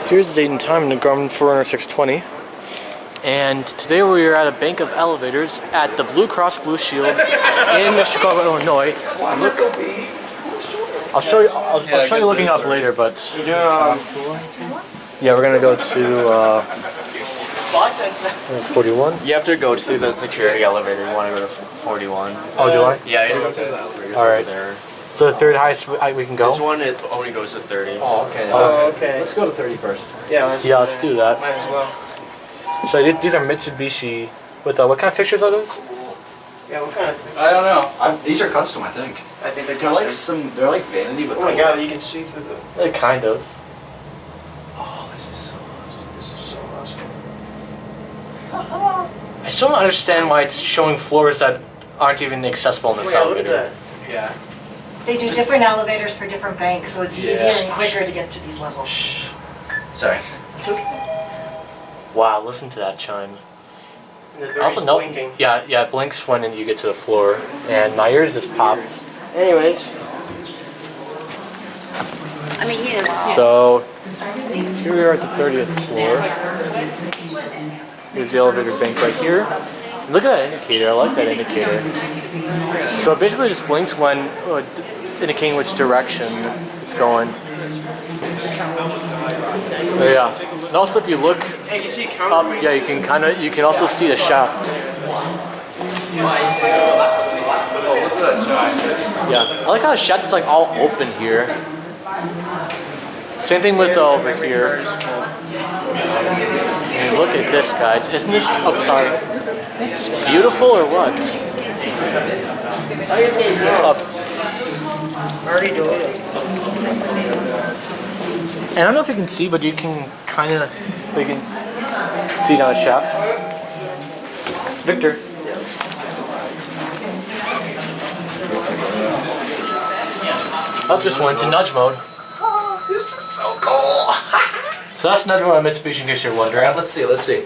Here's the date and time in the Garmin Forerunner 620. And today we are at a bank of elevators at the Blue Cross Blue Shield in Chicago, Illinois. Look, I'll show you. I'll show you looking up later, but yeah, we're gonna go to 41. You have to go to the security elevator. You want to go to 41. Oh, do I? Yeah, you have to go to the elevators All right. over there. So the third highest we can go. This one it only goes to 30. Oh, okay. Okay. Let's go to 30 first. Yeah, let's do that. Might as well. So these are Mitsubishi. With what kind of fixtures are those? Yeah, what kind of fixtures? I don't know. These are custom, I think. I think they're They're custom. like they're like Vanity, but Oh my god, you can see through the... Kind of. Oh, this is so awesome. This is so awesome. I still don't understand why it's showing floors that aren't even accessible in this Oh, yeah, look at elevator. that. Yeah. They do different elevators for different banks, so it's easier Yeah. and quicker to get to these levels. Sorry. Wow, listen to that chime. The Also, no, blinking. yeah, it blinks when you get to the floor, and my ears just popped. Anyways. I mean, you know. So here we are at the 30th floor. Here's the elevator bank right here. Look at that indicator. I like that indicator. So it basically just blinks when indicating which direction it's going. But yeah. And also, if you look Hey, you see up, counterweights? yeah, you can also see the shaft. Yeah, I like how the shaft is like all open here. Same thing with over here. And look at this, guys. Isn't this? Oh, sorry. Is this just beautiful or what? Already deleted. And I don't know if you can see, but you can kind of, you can see down the shaft. Victor. Up just went to nudge mode. This is so cool. So that's nudge mode on Mitsubishi, in case you're wondering. Let's see.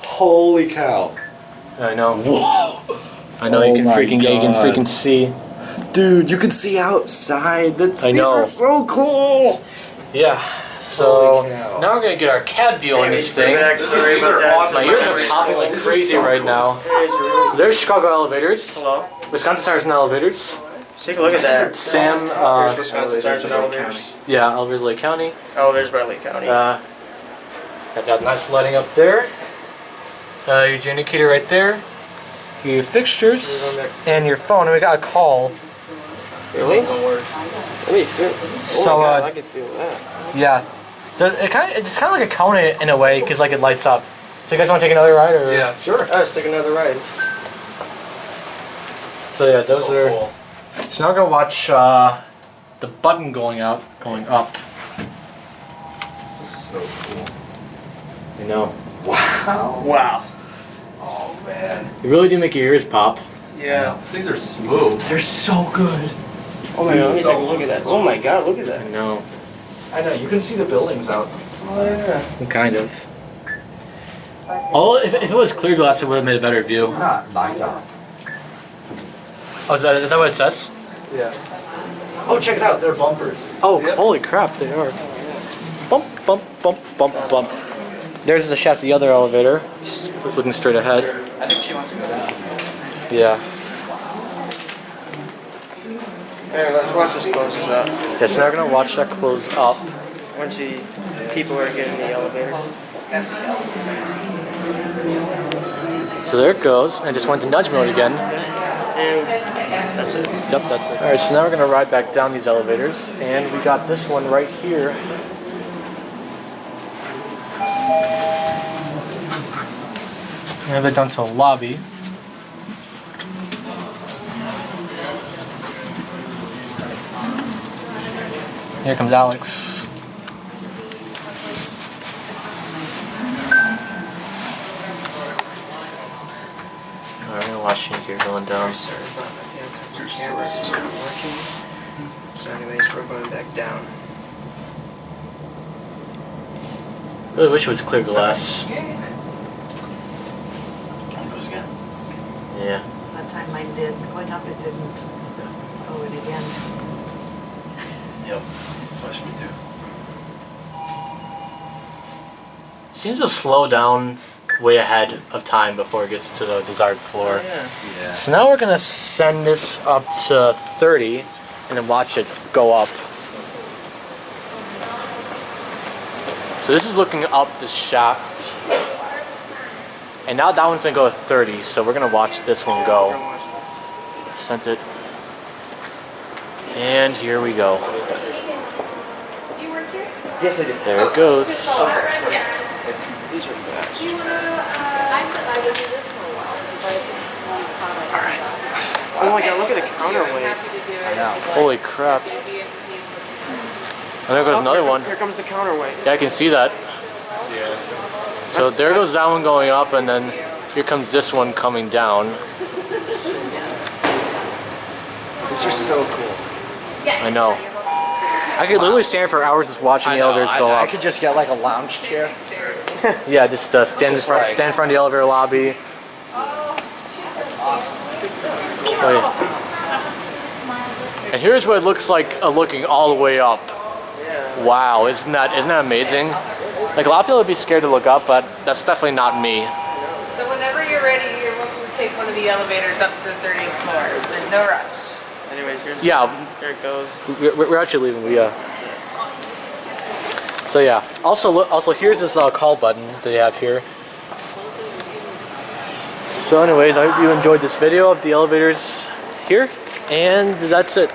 Holy cow. I know. Whoa. I know, you can freaking see. Dude, you can see outside. I know. These are so cool. Yeah. So Holy cow. now we're gonna get our cab view on this thing. Sorry about that. My ears are popping like crazy right now. There's Chicago Elevators. Hello? Wisconsin Sirens Elevators. Take a look at that. Sam, Here's Wisconsin Sirens Elevators. yeah, Elevators Lake County. Elevators by Lake County. Got that nice lighting up there. Here's your indicator right there. Your fixtures and your phone. And we got a call. Really? Let me feel. Oh So, my god, I can feel that. Yeah. So it's kind of like a cone in a way, because like it lights up. So you guys want to take another ride, or? Yeah, sure. Let's take another ride. So yeah, those So are. cool. So now we're gonna watch the button going up. This is so cool. You know. Wow. Wow. Oh man. It really do make your ears pop. Yeah. These things are smooth. They're so good. Oh my god, let me So take a look at that. Oh my god, look at I that. know. I know. You can see the buildings out. Oh yeah. Kind of. Oh, if it was clear glass, it would have made a better view. Not lined up. Oh, is that what it says? Yeah. Oh, check it out. They're bumpers. Oh, Yep. holy crap, they are. Bump, bump, bump, bump, bump. There's the shaft, the other elevator, looking straight ahead. I think she wants to go down. Yeah. Alright, let's watch this closes up. Yeah, so now we're gonna watch that close up. Once people are getting the elevator. So there it goes. I just went to nudge mode again. And that's it. Yep, that's it. Alright, so now we're gonna ride back down these elevators, and we got this one right here. We have it down to the lobby. Here comes Alex. Alright, I'm watching here going down. Camera's just not working. So anyways, we're going back down. I really wish it was clear glass. Yeah. That time mine did. Going up it didn't. Oh, it again. Yep. Flash me too. seems to slow down way ahead of time before it gets to the desired floor. Yeah. So now we're gonna send this up to 30 and then watch it go up. So this is looking up the shaft. And now that one's gonna go to 30, so we're gonna watch this one go. Sent it. And here we go. Do you work here? Yes, I do. There it goes. Yes. These are fast. Do you wanna, I said I would do this for a while, but this is one spot I All right. Oh my god, look at the counterweight. happy to do it. I know. Holy crap. And there goes another one. Here comes the counterweight. Yeah, I can see that. So there goes that one going up, and then here comes this one coming down. These are so cool. Yes. I know. I could literally stand for hours just watching the elevators go I up. could just get like a lounge chair. Yeah, just stand in front of the elevator lobby. Oh, yeah. And here's what it looks like looking all the way up. Wow, isn't that amazing? Like a lot of people would be scared to look up, but that's definitely not me. So whenever you're ready, you're welcome to take one of the elevators up to the 30th floor. There's no rush. Anyways, here's Yeah. There it goes. We're actually leaving. So yeah. Also here's this call button that they have here. So anyways, I hope you enjoyed this video of the elevators here, and that's it.